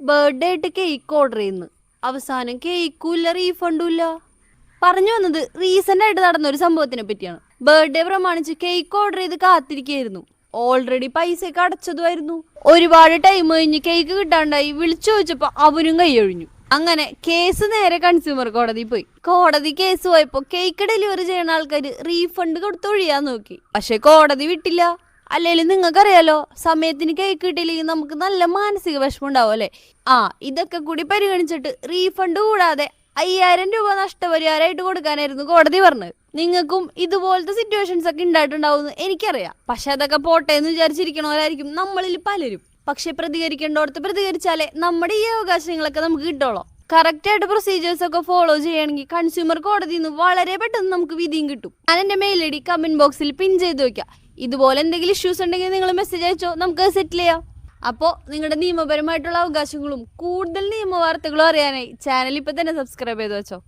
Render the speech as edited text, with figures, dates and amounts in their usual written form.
Birthday ആയിട്ട് cake order ചെയ്യുന്നു. അവസാനം കേക്കും ഇല്ല, റീഫണ്ടും ഇല്ല. പറഞ്ഞു വന്നത് റീസെന്റ് ആയിട്ട് നടന്ന ഒരു സംഭവത്തിനെ പറ്റിയാണ്. ബർത്ത്ഡേ പ്രമാണിച്ച് കേക്ക് ഓർഡർ ചെയ്ത് കാത്തിരിക്കുകയായിരുന്നു. ഓൾറെഡി പൈസയൊക്കെ അടച്ചതുമായിരുന്നു. ഒരുപാട് ടൈം കഴിഞ്ഞ് കേക്ക് കിട്ടാണ്ടായി. വിളിച്ചു ചോദിച്ചപ്പോ അവനും കൈയൊഴിഞ്ഞു. അങ്ങനെ കേസ് നേരെ കൺസ്യൂമർ കോടതി പോയി. കോടതി കേസ് പോയപ്പോ കേക്ക് ഡെലിവറി ചെയ്യുന്ന ആൾക്കാര് റീഫണ്ട് കൊടുത്തൊഴിയാൻ നോക്കി. പക്ഷെ കോടതി വിട്ടില്ല. അല്ലെങ്കിലും നിങ്ങൾക്കറിയാലോ, സമയത്തിന് കേക്ക് കിട്ടിയില്ലെങ്കിൽ നമുക്ക് നല്ല മാനസിക വിഷമം ഉണ്ടാവും അല്ലെ. ഇതൊക്കെ കൂടി പരിഗണിച്ചിട്ട് റീഫണ്ട് കൂടാതെ 5000 രൂപ നഷ്ടപരിഹാരമായിട്ട് കൊടുക്കാനായിരുന്നു കോടതി പറഞ്ഞത്. നിങ്ങൾക്കും ഇതുപോലത്തെ സിറ്റുവേഷൻസ് ഒക്കെ ഉണ്ടായിട്ടുണ്ടാവും എനിക്കറിയാം. പക്ഷെ അതൊക്കെ പോട്ടെ എന്ന് വിചാരിച്ചിരിക്കണവരായിരിക്കും നമ്മളിൽ പലരും. പക്ഷെ പ്രതികരിക്കേണ്ടോടത്ത് പ്രതികരിച്ചാലേ നമ്മുടെ ഈ അവകാശങ്ങളൊക്കെ നമുക്ക് കിട്ടുള്ളൂ. കറക്റ്റ് ആയിട്ട് പ്രൊസീജിയേഴ്സ് ഒക്കെ ഫോളോ ചെയ്യുകയാണെങ്കിൽ കൺസ്യൂമർ കോടതിയിൽ നിന്ന് വളരെ പെട്ടെന്ന് നമുക്ക് വിധിയും കിട്ടും. ഞാൻ എന്റെ മെയിൽ ഐ ഡി കമന്റ് ബോക്സിൽ പിൻ ചെയ്ത് വെക്കാം. ഇതുപോലെ എന്തെങ്കിലും ഇഷ്യൂസ് ഉണ്ടെങ്കിൽ നിങ്ങൾ മെസ്സേജ് അയച്ചോ, നമുക്ക് സെറ്റിൽ ചെയ്യാം. അപ്പോൾ നിങ്ങളുടെ നിയമപരമായിട്ടുള്ള അവകാശങ്ങളും കൂടുതൽ നിയമവാർത്തകളും അറിയാനായി ചാനൽ ഇപ്പൊ തന്നെ സബ്സ്ക്രൈബ് ചെയ്ത് വെച്ചോ.